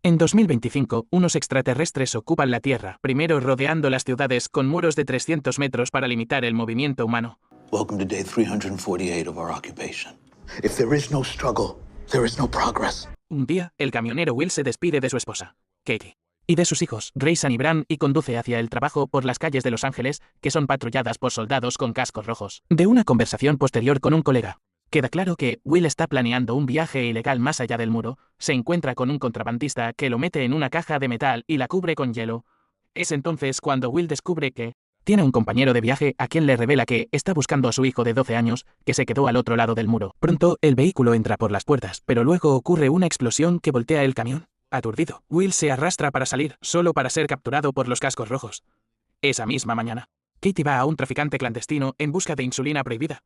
En 2025, unos extraterrestres ocupan la Tierra, primero rodeando las ciudades con muros de 300 metros para limitar el movimiento humano. Welcome to day 348 of our occupation. If there is no struggle, there is no progress. Un día, el camionero Will se despide de su esposa, Katie, y de sus hijos, Grayson y Bran, y conduce hacia el trabajo por las calles de Los Ángeles, que son patrulladas por soldados con cascos rojos. De una conversación posterior con un colega, queda claro que Will está planeando un viaje ilegal más allá del muro, se encuentra con un contrabandista que lo mete en una caja de metal y la cubre con hielo. Es entonces cuando Will descubre que tiene un compañero de viaje a quien le revela que está buscando a su hijo de 12 años, que se quedó al otro lado del muro. Pronto, el vehículo entra por las puertas, pero luego ocurre una explosión que voltea el camión. Aturdido, Will se arrastra para salir, solo para ser capturado por los cascos rojos. Esa misma mañana, Katie va a un traficante clandestino en busca de insulina prohibida.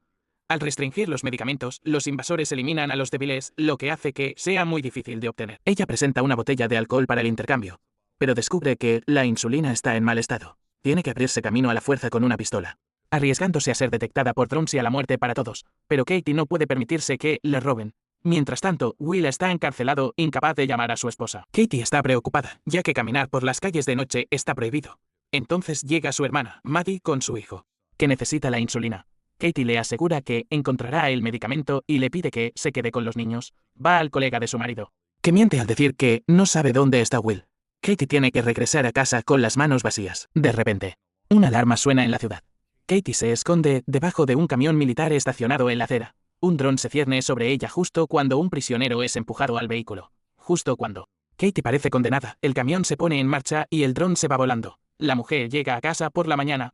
Al restringir los medicamentos, los invasores eliminan a los débiles, lo que hace que sea muy difícil de obtener. Ella presenta una botella de alcohol para el intercambio, pero descubre que la insulina está en mal estado. Tiene que abrirse camino a la fuerza con una pistola, arriesgándose a ser detectada por drones y a la muerte para todos, pero Katie no puede permitirse que le roben. Mientras tanto, Will está encarcelado, incapaz de llamar a su esposa. Katie está preocupada, ya que caminar por las calles de noche está prohibido. Entonces llega su hermana, Maddie, con su hijo, que necesita la insulina. Katie le asegura que encontrará el medicamento y le pide que se quede con los niños. Va al colega de su marido, que miente al decir que no sabe dónde está Will. Katie tiene que regresar a casa con las manos vacías. De repente, una alarma suena en la ciudad. Katie se esconde debajo de un camión militar estacionado en la acera. Un dron se cierne sobre ella justo cuando un prisionero es empujado al vehículo. Justo cuando Katie parece condenada, el camión se pone en marcha y el dron se va volando. La mujer llega a casa por la mañana.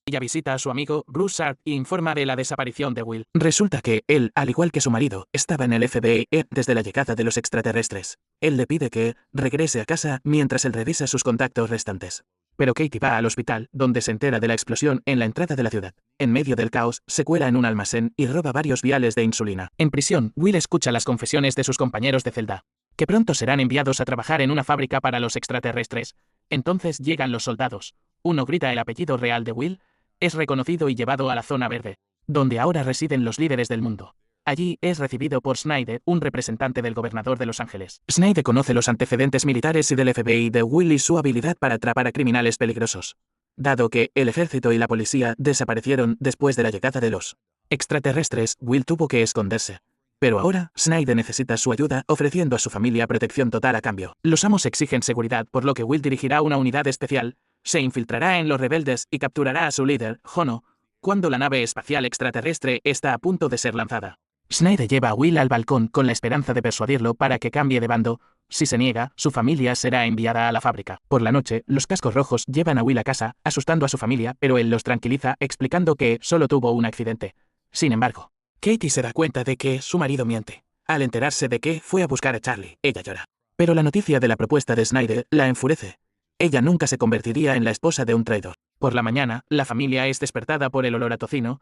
Ella visita a su amigo Bruce Sharp y informa de la desaparición de Will. Resulta que él, al igual que su marido, estaba en el FBI desde la llegada de los extraterrestres. Él le pide que regrese a casa mientras él revisa sus contactos restantes. Pero Katie va al hospital, donde se entera de la explosión en la entrada de la ciudad. En medio del caos, se cuela en un almacén y roba varios viales de insulina. En prisión, Will escucha las confesiones de sus compañeros de celda, que pronto serán enviados a trabajar en una fábrica para los extraterrestres. Entonces llegan los soldados. Uno grita el apellido real de Will, es reconocido y llevado a la zona verde, donde ahora residen los líderes del mundo. Allí es recibido por Snyder, un representante del gobernador de Los Ángeles. Snyder conoce los antecedentes militares y del FBI de Will y su habilidad para atrapar a criminales peligrosos. Dado que el ejército y la policía desaparecieron después de la llegada de los extraterrestres, Will tuvo que esconderse. Pero ahora, Snyder necesita su ayuda, ofreciendo a su familia protección total a cambio. Los amos exigen seguridad, por lo que Will dirigirá una unidad especial, se infiltrará en los rebeldes y capturará a su líder, Jono, cuando la nave espacial extraterrestre está a punto de ser lanzada. Snyder lleva a Will al balcón con la esperanza de persuadirlo para que cambie de bando. Si se niega, su familia será enviada a la fábrica. Por la noche, los cascos rojos llevan a Will a casa, asustando a su familia, pero él los tranquiliza explicando que solo tuvo un accidente. Sin embargo, Katie se da cuenta de que su marido miente. Al enterarse de que fue a buscar a Charlie, ella llora. Pero la noticia de la propuesta de Snyder la enfurece. Ella nunca se convertiría en la esposa de un traidor. Por la mañana, la familia es despertada por el olor a tocino,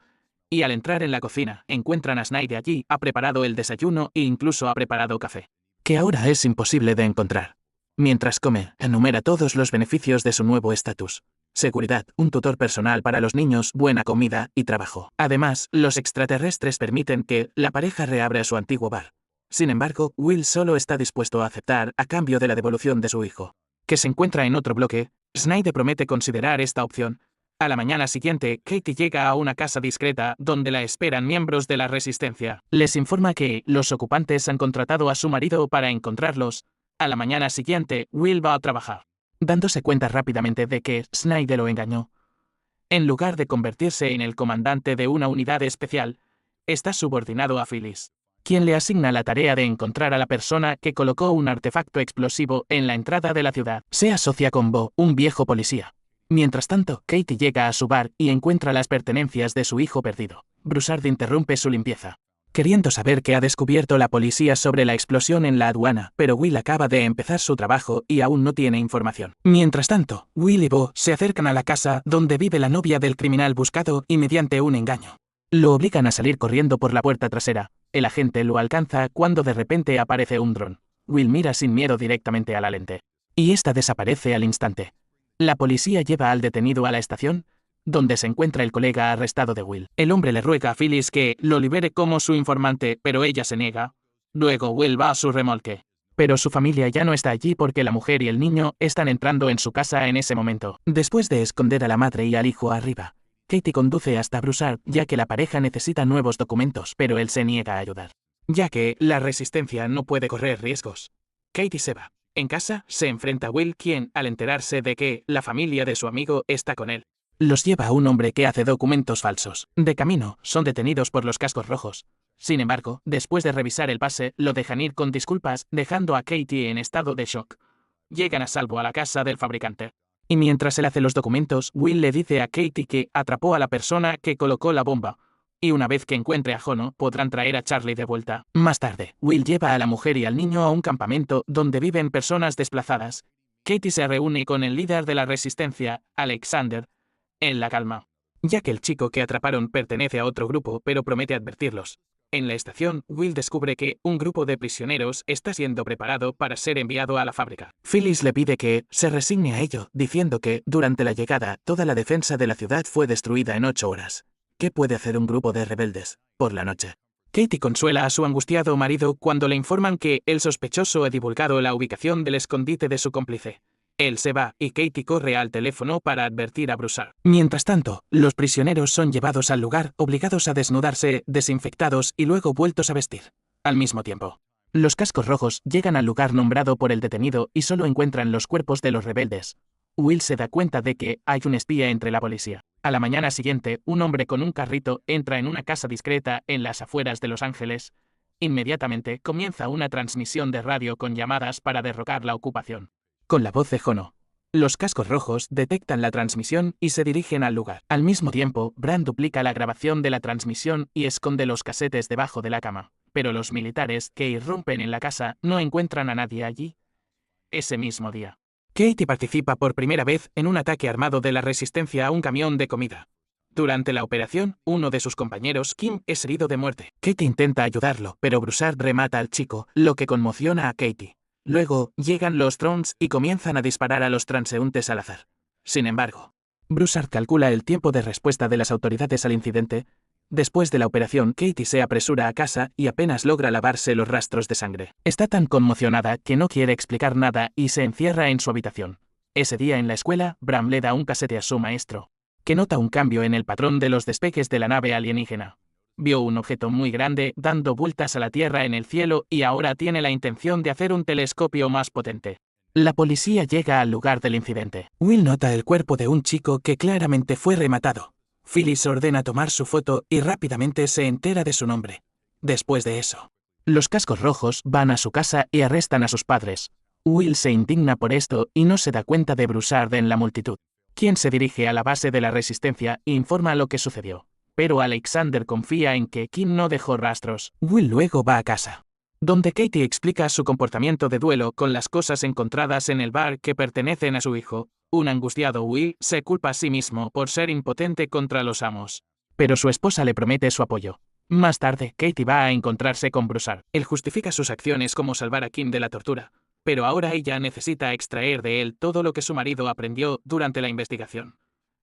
y al entrar en la cocina, encuentran a Snyder allí, ha preparado el desayuno e incluso ha preparado café, que ahora es imposible de encontrar. Mientras come, enumera todos los beneficios de su nuevo estatus. Seguridad, un tutor personal para los niños, buena comida y trabajo. Además, los extraterrestres permiten que la pareja reabra su antiguo bar. Sin embargo, Will solo está dispuesto a aceptar a cambio de la devolución de su hijo, que se encuentra en otro bloque. Snyder promete considerar esta opción. A la mañana siguiente, Katie llega a una casa discreta donde la esperan miembros de la resistencia. Les informa que los ocupantes han contratado a su marido para encontrarlos. A la mañana siguiente, Will va a trabajar, dándose cuenta rápidamente de que Snyder lo engañó. En lugar de convertirse en el comandante de una unidad especial, está subordinado a Phyllis, quien le asigna la tarea de encontrar a la persona que colocó un artefacto explosivo en la entrada de la ciudad. Se asocia con Bo, un viejo policía. Mientras tanto, Katie llega a su bar y encuentra las pertenencias de su hijo perdido. Broussard interrumpe su limpieza, queriendo saber qué ha descubierto la policía sobre la explosión en la aduana, pero Will acaba de empezar su trabajo y aún no tiene información. Mientras tanto, Will y Bo se acercan a la casa donde vive la novia del criminal buscado y mediante un engaño lo obligan a salir corriendo por la puerta trasera. El agente lo alcanza cuando de repente aparece un dron. Will mira sin miedo directamente a la lente, y esta desaparece al instante. La policía lleva al detenido a la estación, donde se encuentra el colega arrestado de Will. El hombre le ruega a Phyllis que lo libere como su informante, pero ella se niega. Luego Will va a su remolque. Pero su familia ya no está allí porque la mujer y el niño están entrando en su casa en ese momento. Después de esconder a la madre y al hijo arriba, Katie conduce hasta Broussard ya que la pareja necesita nuevos documentos, pero él se niega a ayudar, ya que la resistencia no puede correr riesgos. Katie se va. En casa, se enfrenta a Will, quien, al enterarse de que la familia de su amigo está con él, los lleva a un hombre que hace documentos falsos. De camino, son detenidos por los cascos rojos. Sin embargo, después de revisar el pase, lo dejan ir con disculpas, dejando a Katie en estado de shock. Llegan a salvo a la casa del fabricante. Y mientras él hace los documentos, Will le dice a Katie que atrapó a la persona que colocó la bomba. Y una vez que encuentre a Jono, podrán traer a Charlie de vuelta. Más tarde, Will lleva a la mujer y al niño a un campamento donde viven personas desplazadas. Katie se reúne con el líder de la resistencia, Alexander, en la calma, ya que el chico que atraparon pertenece a otro grupo, pero promete advertirlos. En la estación, Will descubre que un grupo de prisioneros está siendo preparado para ser enviado a la fábrica. Phyllis le pide que se resigne a ello, diciendo que, durante la llegada, toda la defensa de la ciudad fue destruida en 8 horas. ¿Qué puede hacer un grupo de rebeldes por la noche? Katie consuela a su angustiado marido cuando le informan que el sospechoso ha divulgado la ubicación del escondite de su cómplice. Él se va y Katie corre al teléfono para advertir a Broussard. Mientras tanto, los prisioneros son llevados al lugar, obligados a desnudarse, desinfectados y luego vueltos a vestir. Al mismo tiempo, los cascos rojos llegan al lugar nombrado por el detenido y solo encuentran los cuerpos de los rebeldes. Will se da cuenta de que hay un espía entre la policía. A la mañana siguiente, un hombre con un carrito entra en una casa discreta en las afueras de Los Ángeles. Inmediatamente comienza una transmisión de radio con llamadas para derrocar la ocupación. Con la voz de Jono, los cascos rojos detectan la transmisión y se dirigen al lugar. Al mismo tiempo, Bran duplica la grabación de la transmisión y esconde los casetes debajo de la cama. Pero los militares que irrumpen en la casa no encuentran a nadie allí. Ese mismo día, Katie participa por primera vez en un ataque armado de la resistencia a un camión de comida. Durante la operación, uno de sus compañeros, Kim, es herido de muerte. Katie intenta ayudarlo, pero Broussard remata al chico, lo que conmociona a Katie. Luego, llegan los drones y comienzan a disparar a los transeúntes al azar. Sin embargo, Broussard calcula el tiempo de respuesta de las autoridades al incidente. Después de la operación, Katie se apresura a casa y apenas logra lavarse los rastros de sangre. Está tan conmocionada que no quiere explicar nada y se encierra en su habitación. Ese día en la escuela, Bram le da un casete a su maestro, que nota un cambio en el patrón de los despegues de la nave alienígena. Vio un objeto muy grande dando vueltas a la Tierra en el cielo y ahora tiene la intención de hacer un telescopio más potente. La policía llega al lugar del incidente. Will nota el cuerpo de un chico que claramente fue rematado. Phyllis ordena tomar su foto y rápidamente se entera de su nombre. Después de eso, los cascos rojos van a su casa y arrestan a sus padres. Will se indigna por esto y no se da cuenta de Broussard en la multitud, quien se dirige a la base de la resistencia e informa lo que sucedió. Pero Alexander confía en que Kim no dejó rastros. Will luego va a casa, donde Katie explica su comportamiento de duelo con las cosas encontradas en el bar que pertenecen a su hijo. Un angustiado Will se culpa a sí mismo por ser impotente contra los amos. Pero su esposa le promete su apoyo. Más tarde, Katie va a encontrarse con Broussard. Él justifica sus acciones como salvar a Kim de la tortura, pero ahora ella necesita extraer de él todo lo que su marido aprendió durante la investigación.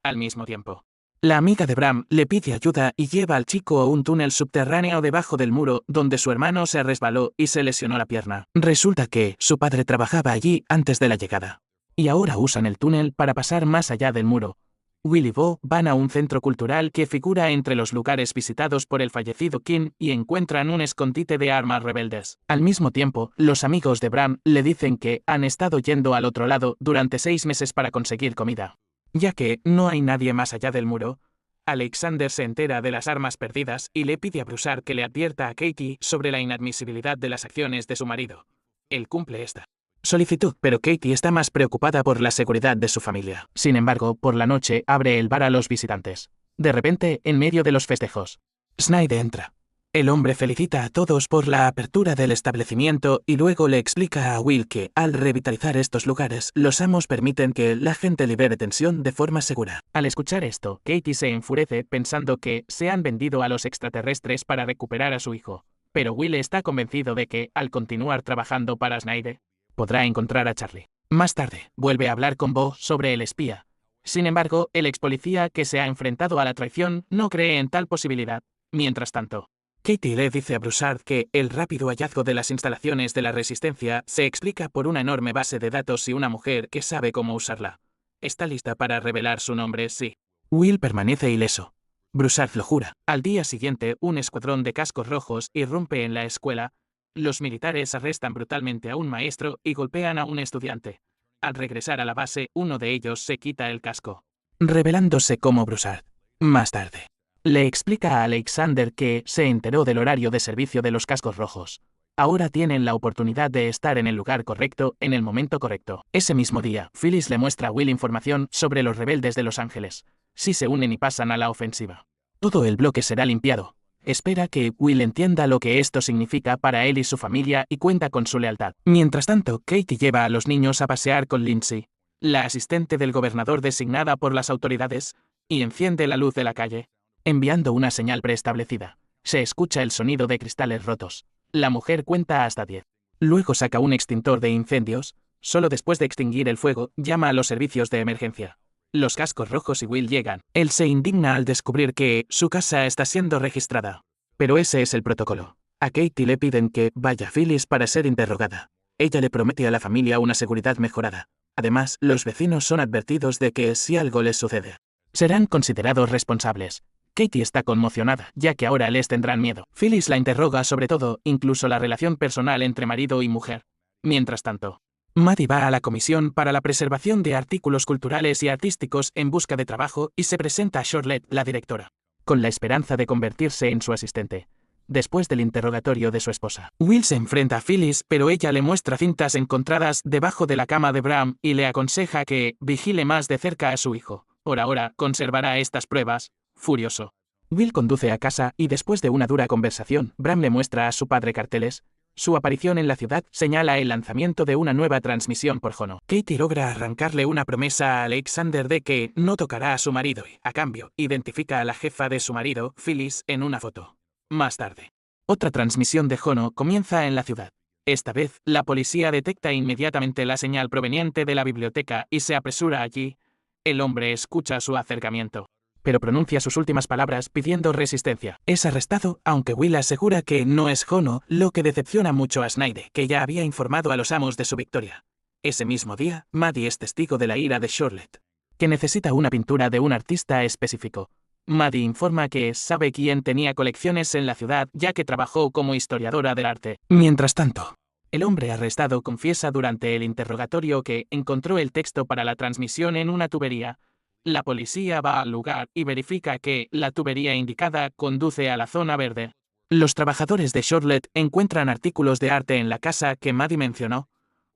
Al mismo tiempo, la amiga de Bram le pide ayuda y lleva al chico a un túnel subterráneo debajo del muro donde su hermano se resbaló y se lesionó la pierna. Resulta que su padre trabajaba allí antes de la llegada, y ahora usan el túnel para pasar más allá del muro. Will y Bo van a un centro cultural que figura entre los lugares visitados por el fallecido Kim y encuentran un escondite de armas rebeldes. Al mismo tiempo, los amigos de Bram le dicen que han estado yendo al otro lado durante 6 meses para conseguir comida. Ya que no hay nadie más allá del muro, Alexander se entera de las armas perdidas y le pide a Broussard que le advierta a Katie sobre la inadmisibilidad de las acciones de su marido. Él cumple esta solicitud, pero Katie está más preocupada por la seguridad de su familia. Sin embargo, por la noche abre el bar a los visitantes. De repente, en medio de los festejos, Snyder entra. El hombre felicita a todos por la apertura del establecimiento y luego le explica a Will que, al revitalizar estos lugares, los amos permiten que la gente libere tensión de forma segura. Al escuchar esto, Katie se enfurece pensando que se han vendido a los extraterrestres para recuperar a su hijo. Pero Will está convencido de que, al continuar trabajando para Snyder, podrá encontrar a Charlie. Más tarde, vuelve a hablar con Bo sobre el espía. Sin embargo, el ex policía que se ha enfrentado a la traición no cree en tal posibilidad. Mientras tanto, Katie le dice a Broussard que el rápido hallazgo de las instalaciones de la Resistencia se explica por una enorme base de datos y una mujer que sabe cómo usarla. Está lista para revelar su nombre, sí. Will permanece ileso. Broussard lo jura. Al día siguiente, un escuadrón de cascos rojos irrumpe en la escuela. Los militares arrestan brutalmente a un maestro y golpean a un estudiante. Al regresar a la base, uno de ellos se quita el casco, revelándose como Broussard. Más tarde, le explica a Alexander que se enteró del horario de servicio de los cascos rojos. Ahora tienen la oportunidad de estar en el lugar correcto, en el momento correcto. Ese mismo día, Phyllis le muestra a Will información sobre los rebeldes de Los Ángeles. Si se unen y pasan a la ofensiva, todo el bloque será limpiado. Espera que Will entienda lo que esto significa para él y su familia y cuenta con su lealtad. Mientras tanto, Katie lleva a los niños a pasear con Lindsay, la asistente del gobernador designada por las autoridades, y enciende la luz de la calle, enviando una señal preestablecida. Se escucha el sonido de cristales rotos. La mujer cuenta hasta 10. Luego saca un extintor de incendios. Solo después de extinguir el fuego, llama a los servicios de emergencia. Los cascos rojos y Will llegan. Él se indigna al descubrir que su casa está siendo registrada. Pero ese es el protocolo. A Katie le piden que vaya a Phyllis para ser interrogada. Ella le promete a la familia una seguridad mejorada. Además, los vecinos son advertidos de que si algo les sucede, serán considerados responsables. Katie está conmocionada, ya que ahora les tendrán miedo. Phyllis la interroga sobre todo, incluso la relación personal entre marido y mujer. Mientras tanto, Maddie va a la Comisión para la Preservación de Artículos Culturales y Artísticos en busca de trabajo y se presenta a Charlotte, la directora, con la esperanza de convertirse en su asistente. Después del interrogatorio de su esposa, Will se enfrenta a Phyllis, pero ella le muestra cintas encontradas debajo de la cama de Bram y le aconseja que vigile más de cerca a su hijo. Por ahora, conservará estas pruebas. Furioso, Will conduce a casa y después de una dura conversación, Bram le muestra a su padre carteles. Su aparición en la ciudad señala el lanzamiento de una nueva transmisión por Jono. Katie logra arrancarle una promesa a Alexander de que no tocará a su marido y, a cambio, identifica a la jefa de su marido, Phyllis, en una foto. Más tarde, otra transmisión de Jono comienza en la ciudad. Esta vez, la policía detecta inmediatamente la señal proveniente de la biblioteca y se apresura allí. El hombre escucha su acercamiento, pero pronuncia sus últimas palabras pidiendo resistencia. Es arrestado, aunque Will asegura que no es Jono, lo que decepciona mucho a Snyder, que ya había informado a los amos de su victoria. Ese mismo día, Maddie es testigo de la ira de Charlotte, que necesita una pintura de un artista específico. Maddie informa que sabe quién tenía colecciones en la ciudad, ya que trabajó como historiadora del arte. Mientras tanto, el hombre arrestado confiesa durante el interrogatorio que encontró el texto para la transmisión en una tubería. La policía va al lugar y verifica que la tubería indicada conduce a la zona verde. Los trabajadores de Charlotte encuentran artículos de arte en la casa que Maddie mencionó.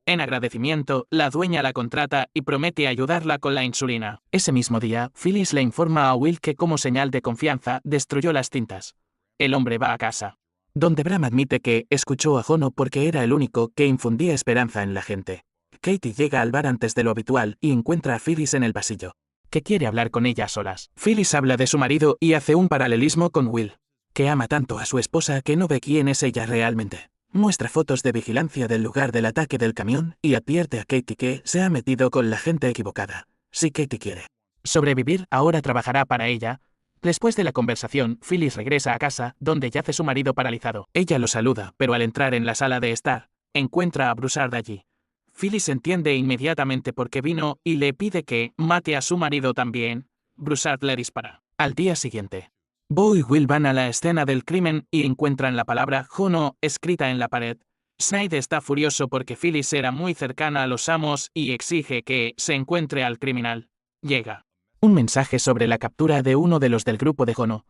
En agradecimiento, la dueña la contrata y promete ayudarla con la insulina. Ese mismo día, Phyllis le informa a Will que como señal de confianza destruyó las cintas. El hombre va a casa, donde Bram admite que escuchó a Jono porque era el único que infundía esperanza en la gente. Katie llega al bar antes de lo habitual y encuentra a Phyllis en el pasillo, que quiere hablar con ella a solas. Phyllis habla de su marido y hace un paralelismo con Will, que ama tanto a su esposa que no ve quién es ella realmente. Muestra fotos de vigilancia del lugar del ataque del camión y advierte a Katie que se ha metido con la gente equivocada. Si Katie quiere sobrevivir, ahora trabajará para ella. Después de la conversación, Phyllis regresa a casa, donde yace su marido paralizado. Ella lo saluda, pero al entrar en la sala de estar, encuentra a Broussard allí. Phyllis entiende inmediatamente por qué vino y le pide que mate a su marido también. Broussard le dispara. Al día siguiente, Bo y Will van a la escena del crimen y encuentran la palabra Jono escrita en la pared. Snyder está furioso porque Phyllis era muy cercana a los amos y exige que se encuentre al criminal. Llega un mensaje sobre la captura de uno de los del grupo de Jono.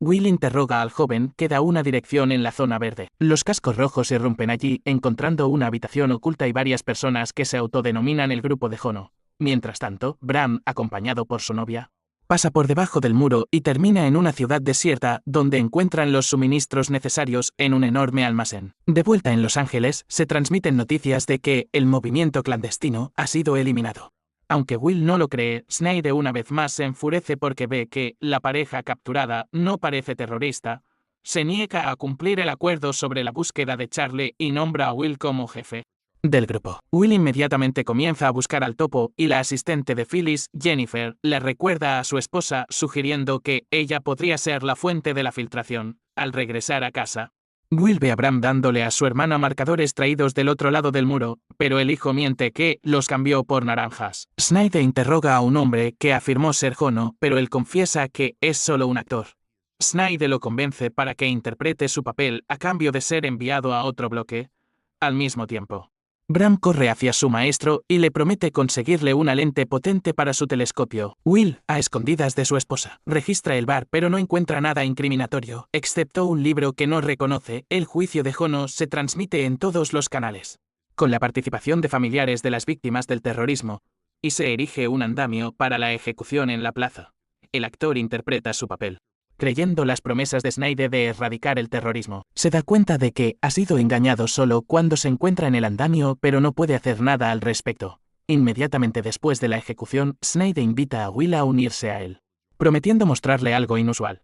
Will interroga al joven que da una dirección en la zona verde. Los cascos rojos irrumpen allí, encontrando una habitación oculta y varias personas que se autodenominan el grupo de Jono. Mientras tanto, Bram, acompañado por su novia, pasa por debajo del muro y termina en una ciudad desierta donde encuentran los suministros necesarios en un enorme almacén. De vuelta en Los Ángeles, se transmiten noticias de que el movimiento clandestino ha sido eliminado. Aunque Will no lo cree, Snyder una vez más se enfurece porque ve que la pareja capturada no parece terrorista. Se niega a cumplir el acuerdo sobre la búsqueda de Charlie y nombra a Will como jefe. del grupo. Will inmediatamente comienza a buscar al topo y la asistente de Phyllis, Jennifer, le recuerda a su esposa sugiriendo que ella podría ser la fuente de la filtración. Al regresar a casa, Will ve a Bram dándole a su hermana marcadores traídos del otro lado del muro, pero el hijo miente que los cambió por naranjas. Snyder interroga a un hombre que afirmó ser Jono, pero él confiesa que es solo un actor. Snyder lo convence para que interprete su papel a cambio de ser enviado a otro bloque. Al mismo tiempo, Bram corre hacia su maestro y le promete conseguirle una lente potente para su telescopio. Will, a escondidas de su esposa, registra el bar pero no encuentra nada incriminatorio, excepto un libro que no reconoce. El juicio de Jono se transmite en todos los canales, con la participación de familiares de las víctimas del terrorismo, y se erige un andamio para la ejecución en la plaza. El actor interpreta su papel, creyendo las promesas de Snyder de erradicar el terrorismo. Se da cuenta de que ha sido engañado solo cuando se encuentra en el andamio, pero no puede hacer nada al respecto. Inmediatamente después de la ejecución, Snyder invita a Will a unirse a él, prometiendo mostrarle algo inusual.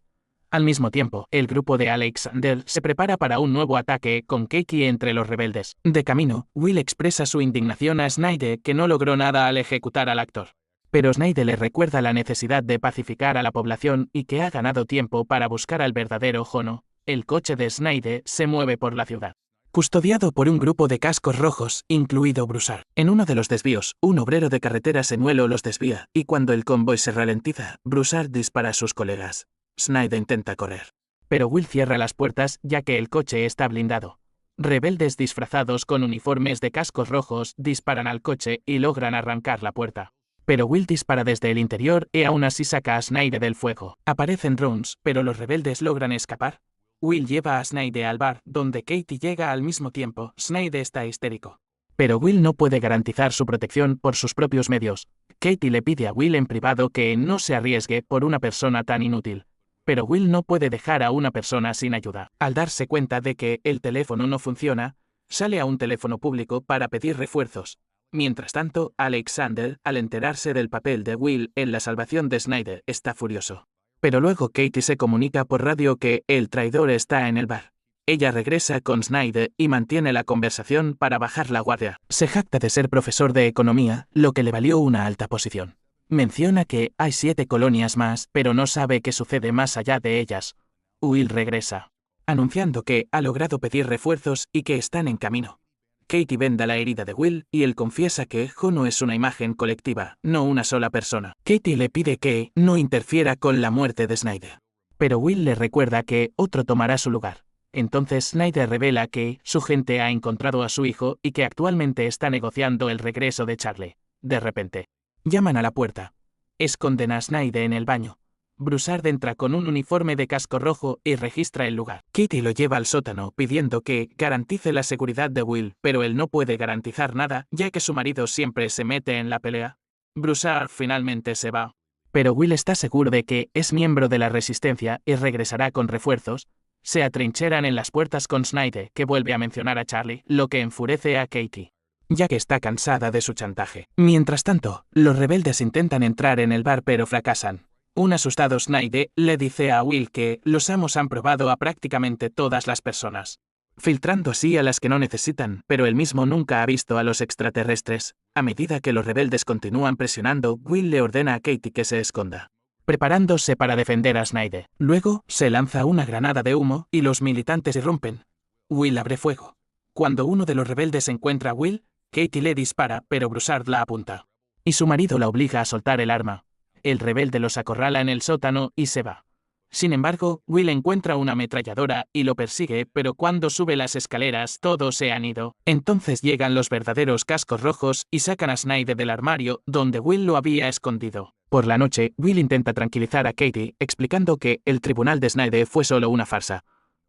Al mismo tiempo, el grupo de Alexander se prepara para un nuevo ataque con Katie entre los rebeldes. De camino, Will expresa su indignación a Snyder que no logró nada al ejecutar al actor. Pero Snyder le recuerda la necesidad de pacificar a la población y que ha ganado tiempo para buscar al verdadero Jono. El coche de Snyder se mueve por la ciudad, custodiado por un grupo de cascos rojos, incluido Broussard. En uno de los desvíos, un obrero de carretera señuelo los desvía, y cuando el convoy se ralentiza, Broussard dispara a sus colegas. Snyder intenta correr, pero Will cierra las puertas ya que el coche está blindado. Rebeldes disfrazados con uniformes de cascos rojos disparan al coche y logran arrancar la puerta. Pero Will dispara desde el interior y aún así saca a Snyder del fuego. Aparecen drones, pero los rebeldes logran escapar. Will lleva a Snyder al bar, donde Katie llega al mismo tiempo. Snyder está histérico, pero Will no puede garantizar su protección por sus propios medios. Katie le pide a Will en privado que no se arriesgue por una persona tan inútil. Pero Will no puede dejar a una persona sin ayuda. Al darse cuenta de que el teléfono no funciona, sale a un teléfono público para pedir refuerzos. Mientras tanto, Alexander, al enterarse del papel de Will en la salvación de Snyder, está furioso. Pero luego Katie se comunica por radio que el traidor está en el bar. Ella regresa con Snyder y mantiene la conversación para bajar la guardia. Se jacta de ser profesor de economía, lo que le valió una alta posición. Menciona que hay 7 colonias más, pero no sabe qué sucede más allá de ellas. Will regresa, anunciando que ha logrado pedir refuerzos y que están en camino. Katie venda la herida de Will y él confiesa que Jono es una imagen colectiva, no una sola persona. Katie le pide que no interfiera con la muerte de Snyder, pero Will le recuerda que otro tomará su lugar. Entonces Snyder revela que su gente ha encontrado a su hijo y que actualmente está negociando el regreso de Charlie. De repente, llaman a la puerta. Esconden a Snyder en el baño. Broussard entra con un uniforme de casco rojo y registra el lugar. Katie lo lleva al sótano pidiendo que garantice la seguridad de Will, pero él no puede garantizar nada ya que su marido siempre se mete en la pelea. Broussard finalmente se va, pero Will está seguro de que es miembro de la resistencia y regresará con refuerzos. Se atrincheran en las puertas con Snyder, que vuelve a mencionar a Charlie, lo que enfurece a Katie, ya que está cansada de su chantaje. Mientras tanto, los rebeldes intentan entrar en el bar pero fracasan. Un asustado Snyder le dice a Will que los amos han probado a prácticamente todas las personas, filtrando así a las que no necesitan, pero él mismo nunca ha visto a los extraterrestres. A medida que los rebeldes continúan presionando, Will le ordena a Katie que se esconda, preparándose para defender a Snyder. Luego, se lanza una granada de humo y los militantes irrumpen. Will abre fuego. Cuando uno de los rebeldes encuentra a Will, Katie le dispara, pero Broussard la apunta, y su marido la obliga a soltar el arma. El rebelde los acorrala en el sótano y se va. Sin embargo, Will encuentra una ametralladora y lo persigue, pero cuando sube las escaleras todos se han ido. Entonces llegan los verdaderos cascos rojos y sacan a Snyder del armario donde Will lo había escondido. Por la noche, Will intenta tranquilizar a Katie, explicando que el tribunal de Snyder fue solo una farsa.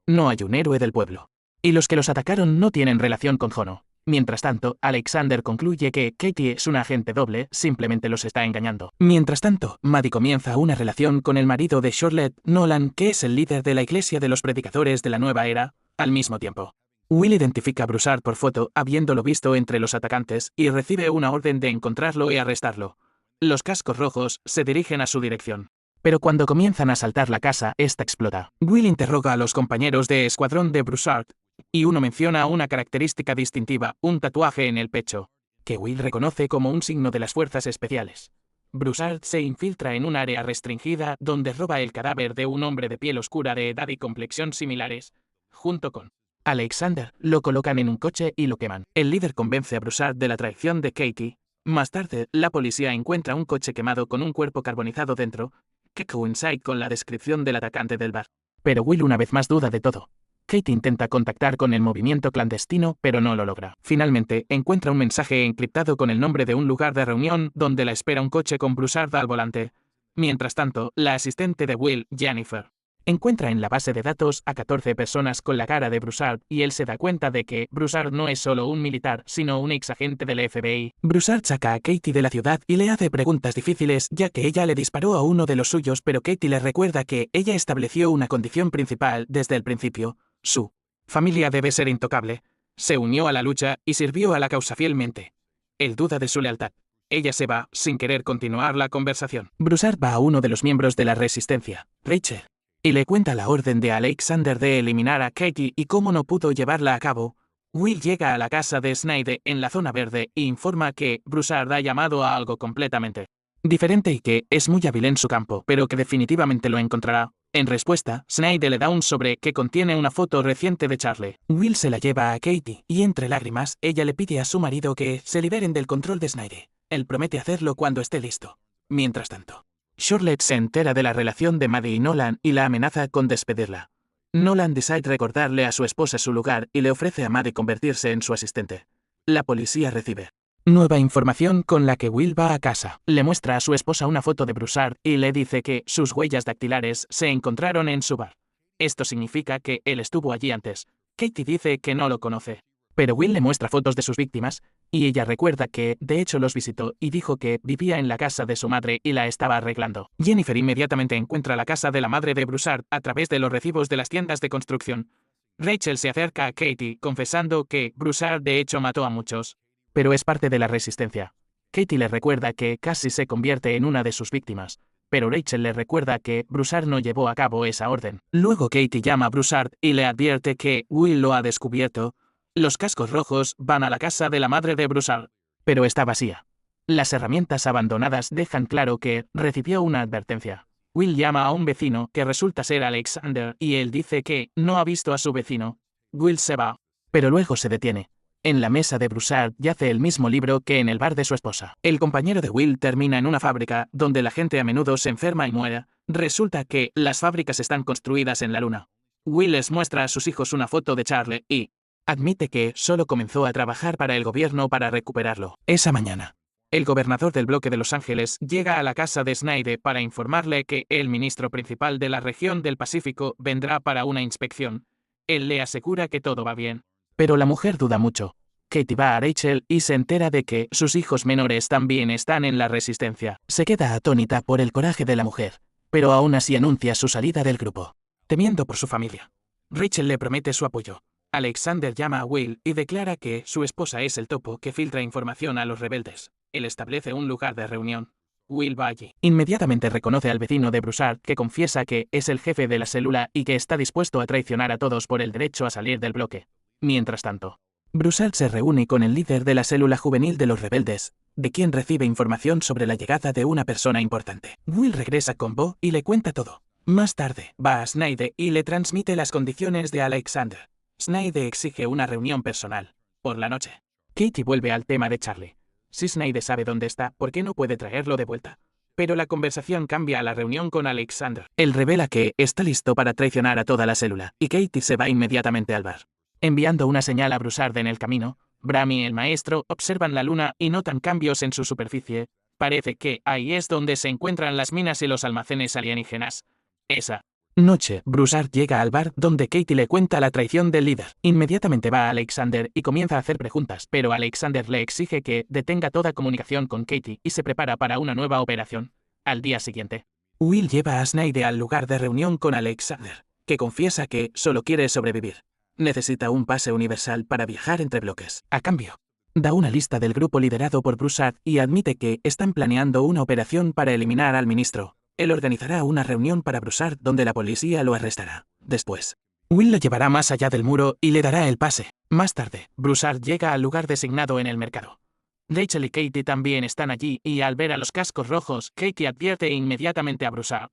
No hay un héroe del pueblo, y los que los atacaron no tienen relación con Jono. Mientras tanto, Alexander concluye que Katie es un agente doble, simplemente los está engañando. Mientras tanto, Maddie comienza una relación con el marido de Charlotte, Nolan, que es el líder de la iglesia de los predicadores de la nueva era. Al mismo tiempo, Will identifica a Broussard por foto, habiéndolo visto entre los atacantes, y recibe una orden de encontrarlo y arrestarlo. Los cascos rojos se dirigen a su dirección, pero cuando comienzan a asaltar la casa, esta explota. Will interroga a los compañeros de escuadrón de Broussard, Y uno menciona una característica distintiva, un tatuaje en el pecho, que Will reconoce como un signo de las fuerzas especiales. Broussard se infiltra en un área restringida donde roba el cadáver de un hombre de piel oscura de edad y complexión similares. Junto con Alexander, lo colocan en un coche y lo queman. El líder convence a Broussard de la traición de Katie. Más tarde, la policía encuentra un coche quemado con un cuerpo carbonizado dentro, que coincide con la descripción del atacante del bar. Pero Will una vez más duda de todo. Kate intenta contactar con el movimiento clandestino, pero no lo logra. Finalmente, encuentra un mensaje encriptado con el nombre de un lugar de reunión donde la espera un coche con Broussard al volante. Mientras tanto, la asistente de Will, Jennifer, encuentra en la base de datos a 14 personas con la cara de Broussard y él se da cuenta de que Broussard no es solo un militar, sino un exagente del FBI. Broussard saca a Katie de la ciudad y le hace preguntas difíciles ya que ella le disparó a uno de los suyos, pero Katie le recuerda que ella estableció una condición principal desde el principio. Su familia debe ser intocable. Se unió a la lucha y sirvió a la causa fielmente. Él duda de su lealtad. Ella se va, sin querer continuar la conversación. Broussard va a uno de los miembros de la resistencia, Rachel, y le cuenta la orden de Alexander de eliminar a Katie y cómo no pudo llevarla a cabo. Will llega a la casa de Snyder en la zona verde e informa que Broussard ha llamado a algo completamente diferente y que es muy hábil en su campo, pero que definitivamente lo encontrará. En respuesta, Snyder le da un sobre que contiene una foto reciente de Charlie. Will se la lleva a Katie, y entre lágrimas, ella le pide a su marido que se liberen del control de Snyder. Él promete hacerlo cuando esté listo. Mientras tanto, Charlotte se entera de la relación de Maddie y Nolan y la amenaza con despedirla. Nolan decide recordarle a su esposa su lugar y le ofrece a Maddie convertirse en su asistente. La policía recibe nueva información con la que Will va a casa. Le muestra a su esposa una foto de Broussard y le dice que sus huellas dactilares se encontraron en su bar. Esto significa que él estuvo allí antes. Katie dice que no lo conoce. Pero Will le muestra fotos de sus víctimas, y ella recuerda que, de hecho, los visitó y dijo que vivía en la casa de su madre y la estaba arreglando. Jennifer inmediatamente encuentra la casa de la madre de Broussard a través de los recibos de las tiendas de construcción. Rachel se acerca a Katie confesando que Broussard de hecho mató a muchos, pero es parte de la resistencia. Katie le recuerda que casi se convierte en una de sus víctimas, pero Rachel le recuerda que Broussard no llevó a cabo esa orden. Luego Katie llama a Broussard y le advierte que Will lo ha descubierto. Los cascos rojos van a la casa de la madre de Broussard, pero está vacía. Las herramientas abandonadas dejan claro que recibió una advertencia. Will llama a un vecino que resulta ser Alexander y él dice que no ha visto a su vecino. Will se va, pero luego se detiene. En la mesa de Broussard yace el mismo libro que en el bar de su esposa. El compañero de Will termina en una fábrica donde la gente a menudo se enferma y muere. Resulta que las fábricas están construidas en la luna. Will les muestra a sus hijos una foto de Charlie y admite que solo comenzó a trabajar para el gobierno para recuperarlo. Esa mañana, el gobernador del bloque de Los Ángeles llega a la casa de Snyder para informarle que el ministro principal de la región del Pacífico vendrá para una inspección. Él le asegura que todo va bien. Pero la mujer duda mucho. Katie va a Rachel y se entera de que sus hijos menores también están en la resistencia. Se queda atónita por el coraje de la mujer, pero aún así anuncia su salida del grupo, temiendo por su familia. Rachel le promete su apoyo. Alexander llama a Will y declara que su esposa es el topo que filtra información a los rebeldes. Él establece un lugar de reunión. Will va allí. Inmediatamente reconoce al vecino de Broussard que confiesa que es el jefe de la célula y que está dispuesto a traicionar a todos por el derecho a salir del bloque. Mientras tanto, Broussard se reúne con el líder de la célula juvenil de los rebeldes, de quien recibe información sobre la llegada de una persona importante. Will regresa con Bo y le cuenta todo. Más tarde, va a Snyder y le transmite las condiciones de Alexander. Snyder exige una reunión personal, por la noche. Katie vuelve al tema de Charlie. Si Snyder sabe dónde está, ¿por qué no puede traerlo de vuelta? Pero la conversación cambia a la reunión con Alexander. Él revela que está listo para traicionar a toda la célula, y Katie se va inmediatamente al bar. Enviando una señal a Broussard en el camino, Bram y el maestro observan la luna y notan cambios en su superficie. Parece que ahí es donde se encuentran las minas y los almacenes alienígenas. Esa noche, Broussard llega al bar donde Katie le cuenta la traición del líder. Inmediatamente va a Alexander y comienza a hacer preguntas, pero Alexander le exige que detenga toda comunicación con Katie y se prepara para una nueva operación. Al día siguiente, Will lleva a Snyder al lugar de reunión con Alexander, que confiesa que solo quiere sobrevivir. Necesita un pase universal para viajar entre bloques. A cambio, da una lista del grupo liderado por Broussard y admite que están planeando una operación para eliminar al ministro. Él organizará una reunión para Broussard donde la policía lo arrestará. Después, Will lo llevará más allá del muro y le dará el pase. Más tarde, Broussard llega al lugar designado en el mercado. Rachel y Katie también están allí y al ver a los cascos rojos, Katie advierte inmediatamente a Broussard.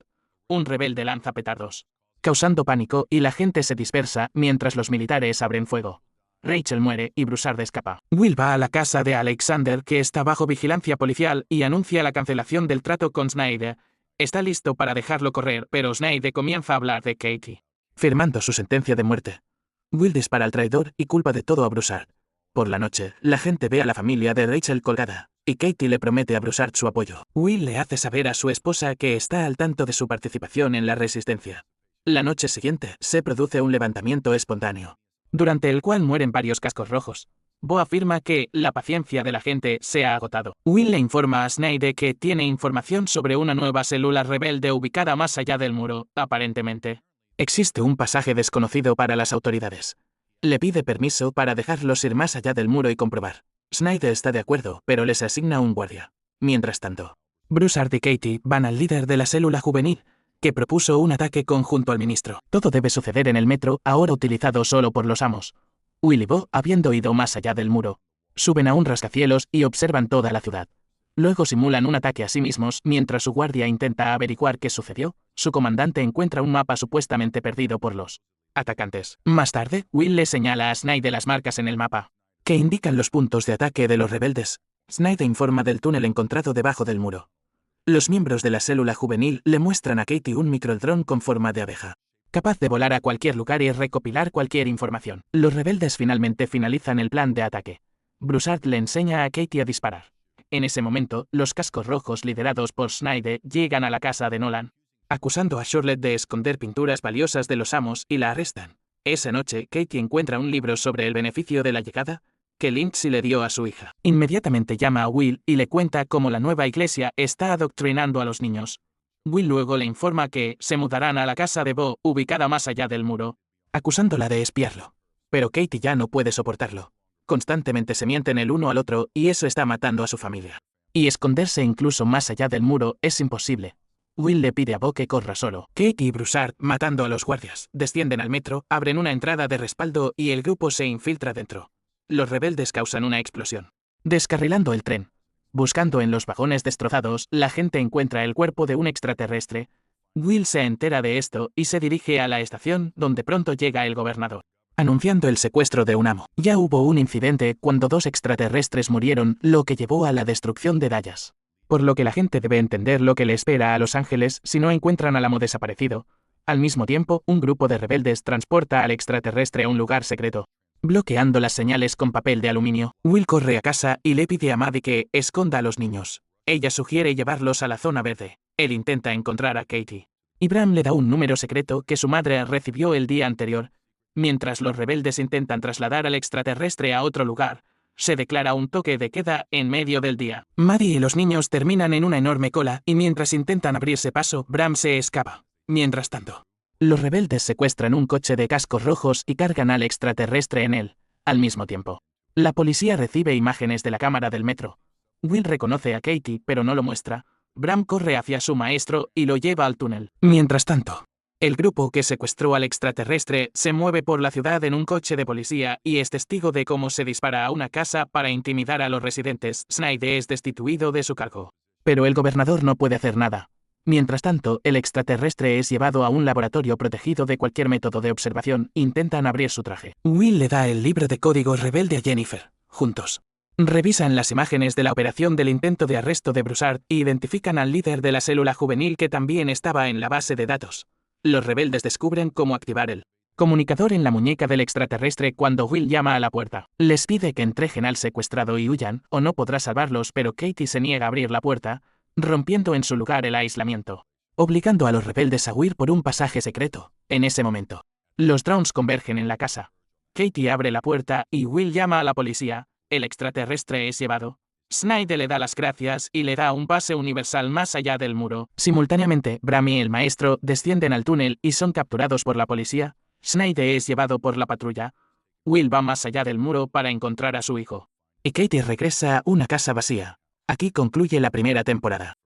Un rebelde lanza petardos, causando pánico y la gente se dispersa mientras los militares abren fuego. Rachel muere y Broussard escapa. Will va a la casa de Alexander, que está bajo vigilancia policial, y anuncia la cancelación del trato con Snyder. Está listo para dejarlo correr, pero Snyder comienza a hablar de Katie, firmando su sentencia de muerte. Will dispara al traidor y culpa de todo a Broussard. Por la noche, la gente ve a la familia de Rachel colgada, y Katie le promete a Broussard su apoyo. Will le hace saber a su esposa que está al tanto de su participación en la resistencia. La noche siguiente, se produce un levantamiento espontáneo, durante el cual mueren varios cascos rojos. Bo afirma que la paciencia de la gente se ha agotado. Will le informa a Snyder que tiene información sobre una nueva célula rebelde ubicada más allá del muro, aparentemente. Existe un pasaje desconocido para las autoridades. Le pide permiso para dejarlos ir más allá del muro y comprobar. Snyder está de acuerdo, pero les asigna un guardia. Mientras tanto, Broussard y Katie van al líder de la célula juvenil, que propuso un ataque conjunto al ministro. Todo debe suceder en el metro, ahora utilizado solo por los amos. Will y Bo, habiendo ido más allá del muro, suben a un rascacielos y observan toda la ciudad. Luego simulan un ataque a sí mismos mientras su guardia intenta averiguar qué sucedió. Su comandante encuentra un mapa supuestamente perdido por los atacantes. Más tarde, Will le señala a Snyder las marcas en el mapa, que indican los puntos de ataque de los rebeldes. Snyder informa del túnel encontrado debajo del muro. Los miembros de la célula juvenil le muestran a Katie un microdrón con forma de abeja, capaz de volar a cualquier lugar y recopilar cualquier información. Los rebeldes finalmente finalizan el plan de ataque. Broussard le enseña a Katie a disparar. En ese momento, los cascos rojos liderados por Snyder llegan a la casa de Nolan, acusando a Charlotte de esconder pinturas valiosas de los amos y la arrestan. Esa noche, Katie encuentra un libro sobre el beneficio de la llegada que Lindsay le dio a su hija. Inmediatamente llama a Will y le cuenta cómo la nueva iglesia está adoctrinando a los niños. Will luego le informa que se mudarán a la casa de Bo, ubicada más allá del muro, acusándola de espiarlo. Pero Katie ya no puede soportarlo. Constantemente se mienten el uno al otro y eso está matando a su familia. Y esconderse incluso más allá del muro es imposible. Will le pide a Bo que corra solo. Katie y Broussard, matando a los guardias, descienden al metro, abren una entrada de respaldo y el grupo se infiltra dentro. Los rebeldes causan una explosión, descarrilando el tren. Buscando en los vagones destrozados, la gente encuentra el cuerpo de un extraterrestre. Will se entera de esto y se dirige a la estación, donde pronto llega el gobernador, anunciando el secuestro de un amo. Ya hubo un incidente cuando 2 extraterrestres murieron, lo que llevó a la destrucción de Dallas. Por lo que la gente debe entender lo que le espera a Los Ángeles si no encuentran al amo desaparecido. Al mismo tiempo, un grupo de rebeldes transporta al extraterrestre a un lugar secreto, bloqueando las señales con papel de aluminio. Will corre a casa y le pide a Maddie que esconda a los niños. Ella sugiere llevarlos a la zona verde. Él intenta encontrar a Katie. Y Bram le da un número secreto que su madre recibió el día anterior. Mientras los rebeldes intentan trasladar al extraterrestre a otro lugar, se declara un toque de queda en medio del día. Maddie y los niños terminan en una enorme cola y mientras intentan abrirse paso, Bram se escapa. Mientras tanto, los rebeldes secuestran un coche de cascos rojos y cargan al extraterrestre en él. Al mismo tiempo, la policía recibe imágenes de la cámara del metro. Will reconoce a Katie, pero no lo muestra. Bram corre hacia su maestro y lo lleva al túnel. Mientras tanto, el grupo que secuestró al extraterrestre se mueve por la ciudad en un coche de policía y es testigo de cómo se dispara a una casa para intimidar a los residentes. Snyder es destituido de su cargo, pero el gobernador no puede hacer nada. Mientras tanto, el extraterrestre es llevado a un laboratorio protegido de cualquier método de observación. Intentan abrir su traje. Will le da el libro de código rebelde a Jennifer. Juntos revisan las imágenes de la operación del intento de arresto de Broussard e identifican al líder de la célula juvenil que también estaba en la base de datos. Los rebeldes descubren cómo activar el comunicador en la muñeca del extraterrestre cuando Will llama a la puerta. Les pide que entreguen al secuestrado y huyan, o no podrá salvarlos, pero Katie se niega a abrir la puerta, rompiendo en su lugar el aislamiento, obligando a los rebeldes a huir por un pasaje secreto. En ese momento, los drones convergen en la casa. Katie abre la puerta y Will llama a la policía. El extraterrestre es llevado. Snyder le da las gracias y le da un pase universal más allá del muro. Simultáneamente, Bram y el maestro descienden al túnel y son capturados por la policía. Snyder es llevado por la patrulla. Will va más allá del muro para encontrar a su hijo. Y Katie regresa a una casa vacía. Aquí concluye la primera temporada.